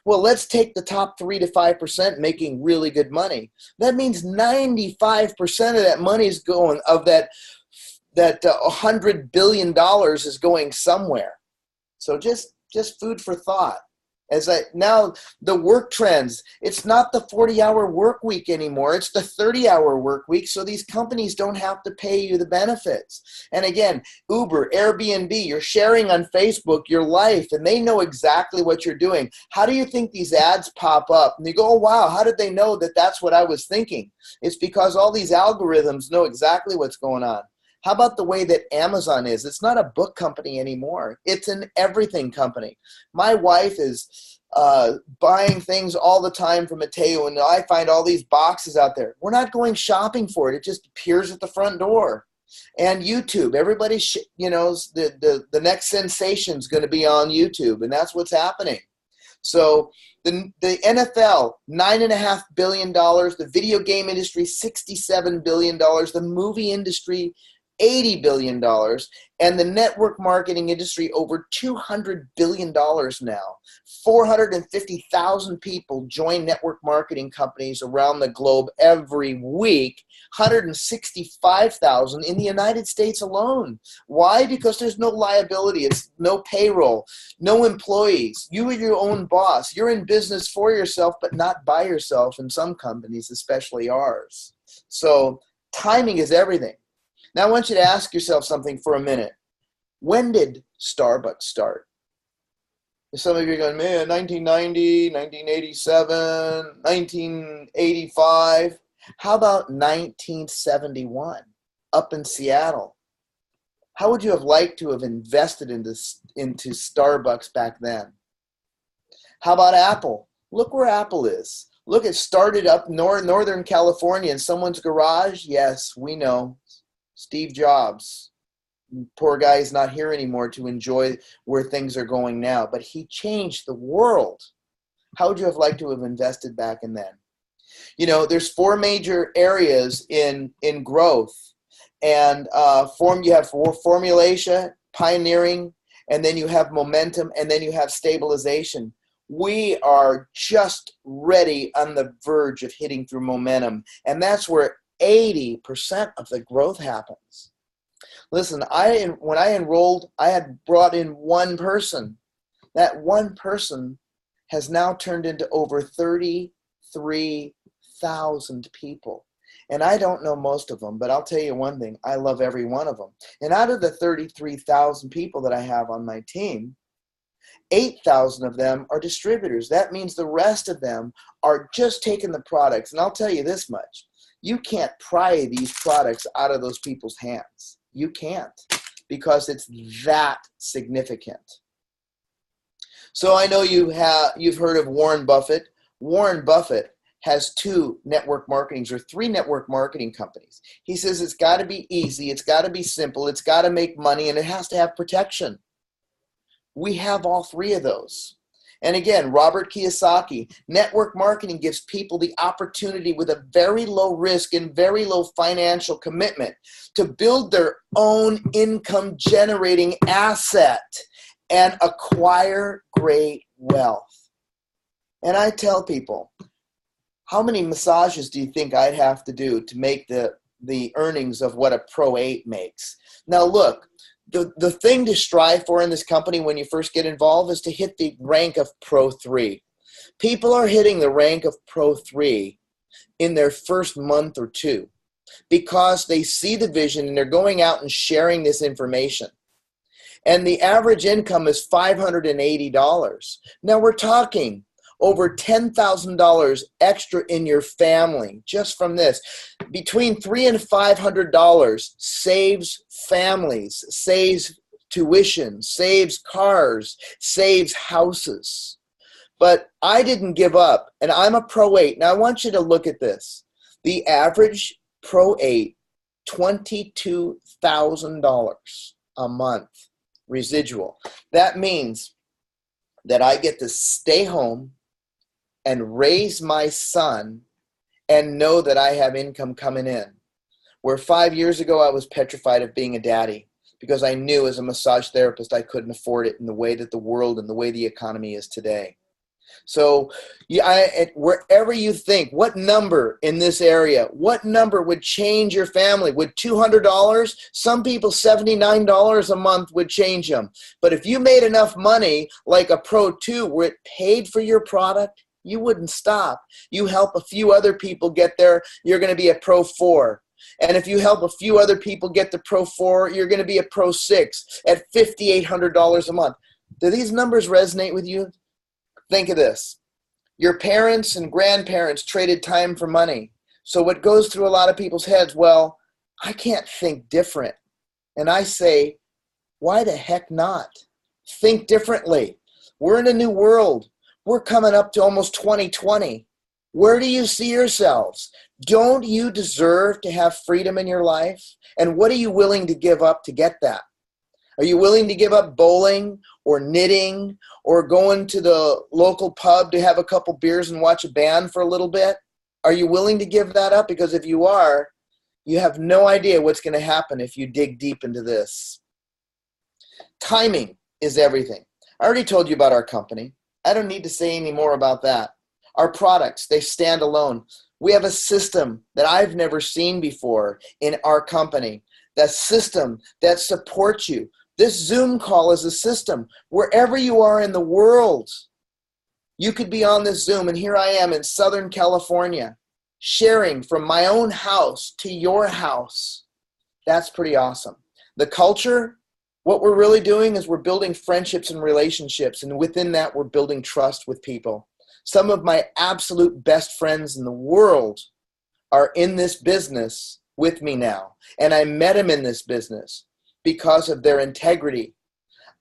Well, let's take the top 3 to 5% making really good money. That means 95% of that money is going, of that $100 billion is going somewhere. So just food for thought. Now the work trends, it's not the 40-hour work week anymore. It's the 30-hour work week. So these companies don't have to pay you the benefits. And again, Uber, Airbnb, you're sharing on Facebook your life, and they know exactly what you're doing. How do you think these ads pop up? And you go, oh, wow, how did they know that that's what I was thinking? It's because all these algorithms know exactly what's going on. How about the way that Amazon is? It's not a book company anymore. It's an everything company. My wife is buying things all the time from Mateo, and I find all these boxes out there. We're not going shopping for it. It just appears at the front door. And YouTube, everybody, the next sensation is going to be on YouTube, and that's what's happening. So the NFL, $9.5 billion. The video game industry, $67 billion. The movie industry, $80 billion, and the network marketing industry over $200 billion now. 450,000 people join network marketing companies around the globe every week, 165,000 in the United States alone. Why? Because there's no liability, it's no payroll, no employees. You are your own boss. You're in business for yourself, but not by yourself in some companies, especially ours. So timing is everything. Now I want you to ask yourself something for a minute. When did Starbucks start? Some of you are going, man, 1990, 1987, 1985. How about 1971 up in Seattle? How would you have liked to have invested into Starbucks back then? How about Apple? Look where Apple is. Look, it started up Northern California in someone's garage. Yes, we know. Steve Jobs, poor guy, is not here anymore to enjoy where things are going now, but he changed the world. How would you have liked to have invested back in then? There's 4 major areas in growth, and you have formulation, pioneering, and then you have momentum, and then you have stabilization. We are just ready on the verge of hitting through momentum, and that's where 80% of the growth happens. Listen, when I enrolled, I had brought in one person. That one person has now turned into over 33,000 people. And I don't know most of them, but I'll tell you one thing, I love every one of them. And out of the 33,000 people that I have on my team, 8,000 of them are distributors. That means the rest of them are just taking the products. And I'll tell you this much. You can't pry these products out of those people's hands. You can't, because it's that significant. So I know you've heard of Warren Buffett. Warren Buffett has 2 network marketings or 3 network marketing companies. He says it's got to be easy, it's got to be simple, it's got to make money, and it has to have protection. We have all 3 of those. And again, Robert Kiyosaki, network marketing gives people the opportunity with a very low risk and very low financial commitment to build their own income generating asset and acquire great wealth. And I tell people, how many massages do you think I'd have to do to make the earnings of what a Pro 8 makes? Now look, the thing to strive for in this company when you first get involved is to hit the rank of Pro 3. People are hitting the rank of Pro 3 in their first month or 2 because they see the vision and they're going out and sharing this information. And the average income is $580. Now we're talking over $10,000 extra in your family just from this. Between $300 and $500 saves families, saves tuition, saves cars, saves houses. But I didn't give up, and I'm a Pro 8. Now I want you to look at this. The average Pro 8, $22,000 a month residual. That means that I get to stay home and raise my son and know that I have income coming in. Where 5 years ago I was petrified of being a daddy because I knew as a massage therapist I couldn't afford it in the way that the world and the way the economy is today. So wherever you think, what number in this area, what number would change your family? Would $200? Some people $79 a month would change them. But if you made enough money like a Pro 2 where it paid for your product, you wouldn't stop. You help a few other people get there, you're going to be a Pro 4. And if you help a few other people get to Pro 4, you're going to be a Pro 6 at $5,800 a month. Do these numbers resonate with you? Think of this. Your parents and grandparents traded time for money. So what goes through a lot of people's heads, well, I can't think different. And I say, why the heck not? Think differently. We're in a new world. We're coming up to almost 2020. Where do you see yourselves? Don't you deserve to have freedom in your life? And what are you willing to give up to get that? Are you willing to give up bowling or knitting or going to the local pub to have a couple beers and watch a band for a little bit? Are you willing to give that up? Because if you are, you have no idea what's going to happen if you dig deep into this. Timing is everything. I already told you about our company. I don't need to say any more about that. Our products, they stand alone. We have a system that I've never seen before in our company. That system that supports you. This Zoom call is a system. Wherever you are in the world, you could be on this Zoom, and here I am in Southern California, sharing from my own house to your house. That's pretty awesome. The culture, what we're really doing is we're building friendships and relationships, and within that, we're building trust with people. Some of my absolute best friends in the world are in this business with me now, and I met them in this business because of their integrity.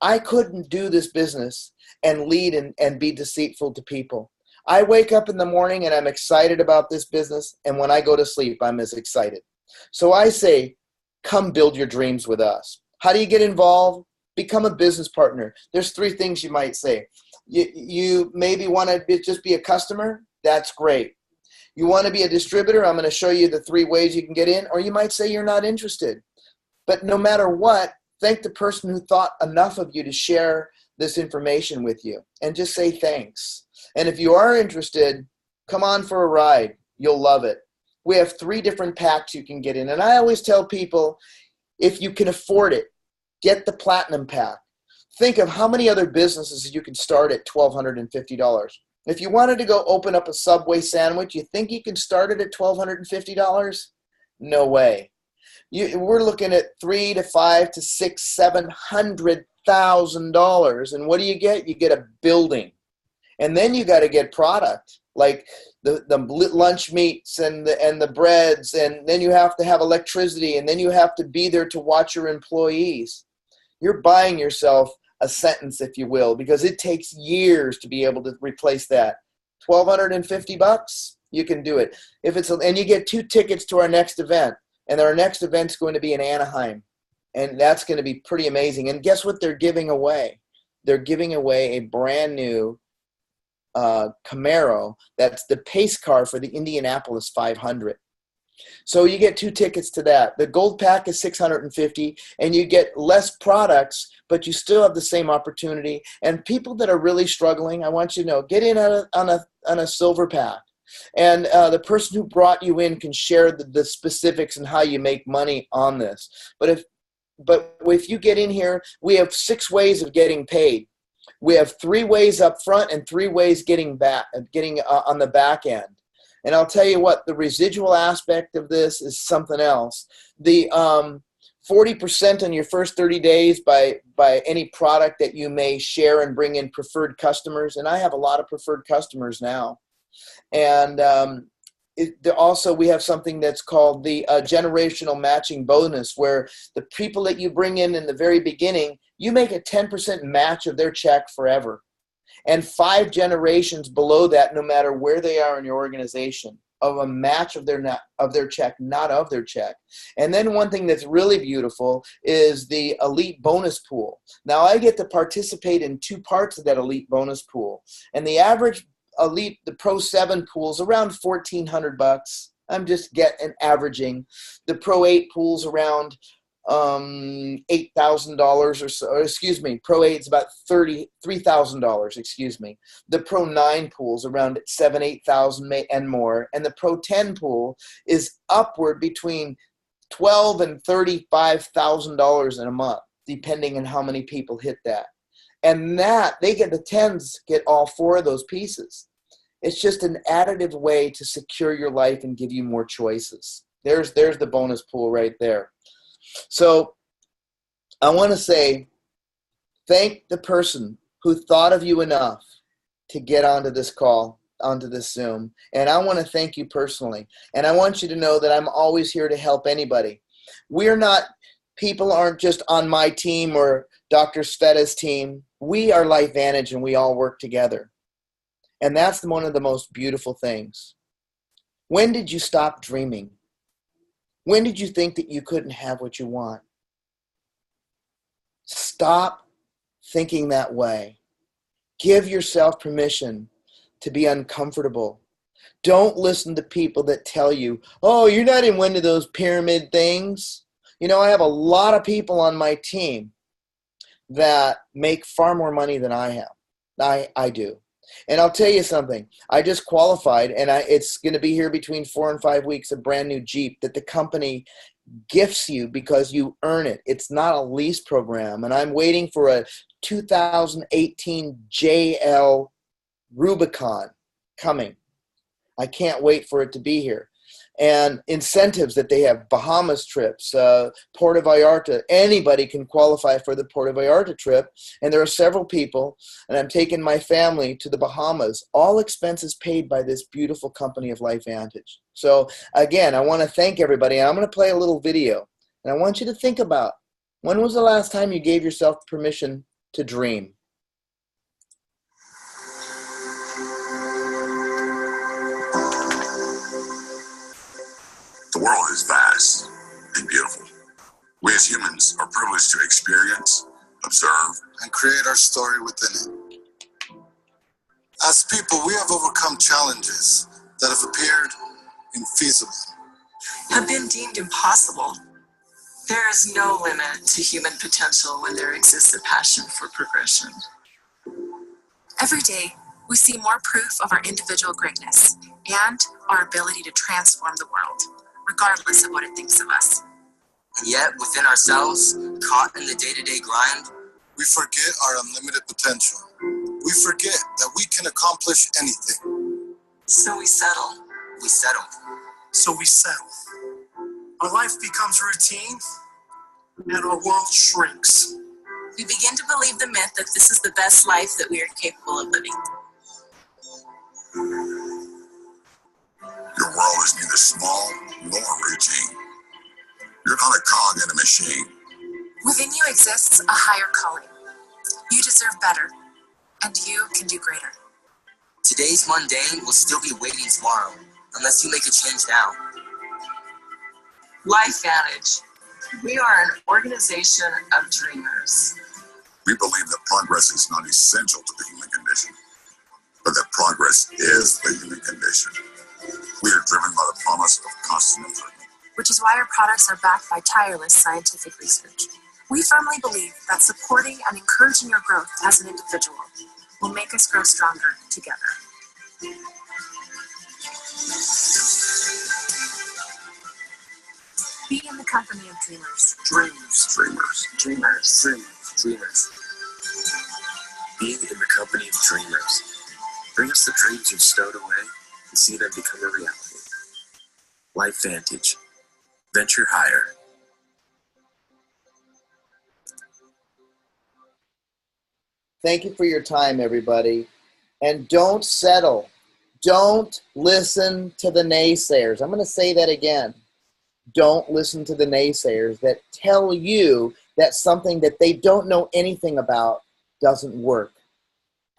I couldn't do this business and lead and be deceitful to people. I wake up in the morning and I'm excited about this business, and when I go to sleep, I'm as excited. So I say, come build your dreams with us. How do you get involved? Become a business partner. There's 3 things you might say. You maybe want to just be a customer. That's great. You want to be a distributor? I'm going to show you the 3 ways you can get in. Or you might say you're not interested. But no matter what, thank the person who thought enough of you to share this information with you. And just say thanks. And if you are interested, come on for a ride. You'll love it. We have 3 different packs you can get in. And I always tell people, if you can afford it, get the Platinum Pack. Think of how many other businesses you can start at $1,250. If you wanted to go open up a Subway sandwich, you think you can start it at $1,250? No way. We're looking at $300,000 to $500,000 to $600,000, $700,000. And what do you get? You get a building. And then you got to get product like the lunch meats and the breads, and then you have to have electricity, and then you have to be there to watch your employees. You're buying yourself a sentence, if you will, because it takes years to be able to replace that. $1,250? You can do it. And you get 2 tickets to our next event. And our next event's going to be in Anaheim. And that's going to be pretty amazing. And guess what they're giving away? They're giving away a brand new Camaro. That's the pace car for the Indianapolis 500. So you get 2 tickets to that. The gold pack is $650, and you get less products, but you still have the same opportunity. And people that are really struggling, I want you to know, get in on a silver pack. And the person who brought you in can share the specifics and how you make money on this. But if you get in here, we have 6 ways of getting paid. We have 3 ways up front and 3 ways getting on the back end. And I'll tell you what, the residual aspect of this is something else. The 40% on your first 30 days by any product that you may share and bring in preferred customers. And I have a lot of preferred customers now. And also we have something that's called the generational matching bonus, where the people that you bring in the very beginning, you make a 10% match of their check forever. And 5 generations below that, no matter where they are in your organization, of a match of their check, not of their check. And then one thing that's really beautiful is the elite bonus pool. Now I get to participate in 2 parts of that elite bonus pool. And the average elite, the Pro 7 pool is around $1,400. I'm just averaging. The Pro 8 pool's around $8,000 or so. Or excuse me, Pro 8 is about $3,000. Excuse me. The Pro 9 pool's around $7,000-8,000 and more, and the Pro 10 pool is upward between $12,000 and $35,000 in a month, depending on how many people hit that. And that they get the 10s get all 4 of those pieces. It's just an additive way to secure your life and give you more choices. There's the bonus pool right there. So I want to say thank the person who thought of you enough to get onto this call, onto this Zoom. And I want to thank you personally. And I want you to know that I'm always here to help anybody. People aren't just on my team or Dr. Sveta's team. We are LifeVantage, and we all work together. And that's one of the most beautiful things. When did you stop dreaming? When did you think that you couldn't have what you want? Stop thinking that way. Give yourself permission to be uncomfortable. Don't listen to people that tell you, oh, you're not in one of those pyramid things. You know, I have a lot of people on my team that make far more money than I have. I do. And I'll tell you something. I just qualified, and it's going to be here between 4 and 5 weeks, a brand new Jeep that the company gifts you because you earn it. It's not a lease program. And I'm waiting for a 2018 JL Rubicon coming. I can't wait for it to be here. And incentives that they have, Bahamas trips, Puerto Vallarta. Anybody can qualify for the Puerto Vallarta trip. And there are several people, and I'm taking my family to the Bahamas, all expenses paid by this beautiful company of LifeVantage. So again, I want to thank everybody. I'm going to play a little video. And I want you to think about, when was the last time you gave yourself permission to dream? The world is vast and beautiful. We as humans are privileged to experience, observe, and create our story within it. As people, we have overcome challenges that have appeared infeasible, have been deemed impossible. There is no limit to human potential when there exists a passion for progression. Every day, we see more proof of our individual greatness and our ability to transform the world, regardless of what it thinks of us. And yet, within ourselves, caught in the day-to-day grind, we forget our unlimited potential. We forget that we can accomplish anything. So we settle. We settle. So we settle. Our life becomes routine, and our world shrinks. We begin to believe the myth that this is the best life that we are capable of living. your world is neither small nor routine. You're not a cog in a machine. Within you exists a higher calling. You deserve better, and you can do greater. Today's mundane will still be waiting tomorrow. unless you make a change now. LifeVantage. We are an organization of dreamers. We believe that progress is not essential to the human condition, but that progress is the human condition. We are driven by the promise of constant improvement. Which is why our products are backed by tireless scientific research. We firmly believe that supporting and encouraging your growth as an individual will make us grow stronger together. Be in the company of dreamers. Dreams. Dreamers. Dreamers. Dreamers. Dreamers. Being in the company of dreamers. Bring us the dreams you've stowed away and see them become a reality. LifeVantage. Venture higher. Thank you for your time, everybody. And don't settle. Don't listen to the naysayers. I'm going to say that again. Don't listen to the naysayers that tell you that something that they don't know anything about doesn't work.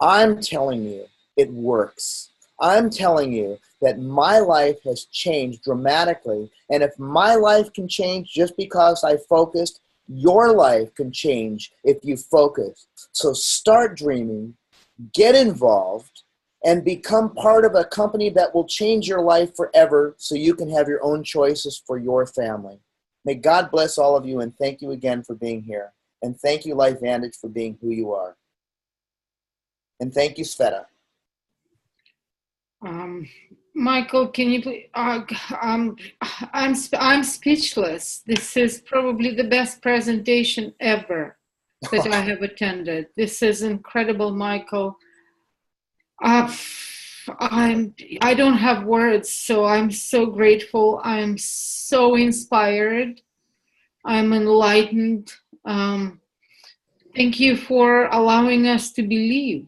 I'm telling you it works. I'm telling you that my life has changed dramatically. And if my life can change just because I focused, your life can change if you focus. So start dreaming, get involved, and become part of a company that will change your life forever so you can have your own choices for your family. May God bless all of you, and thank you again for being here. And thank you, LifeVantage, for being who you are. And thank you, Sveta. Michael, can you please? I'm speechless. This is probably the best presentation ever that I have attended. This is incredible, Michael. I don't have words, so I'm so grateful. I'm so inspired. I'm enlightened. Thank you for allowing us to believe.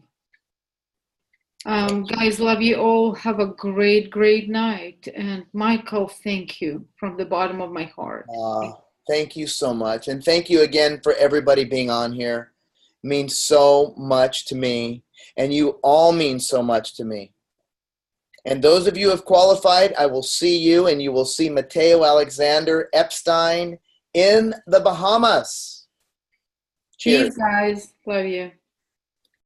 Guys, love you all. Have a great, great night. And Michael, thank you from the bottom of my heart. Thank you so much. And thank you again for everybody being on here. It means so much to me. And you all mean so much to me. And those of you who have qualified, I will see you, and you will see Mateo Alexander Epstein in the Bahamas. Cheers. Peace, guys. Love you.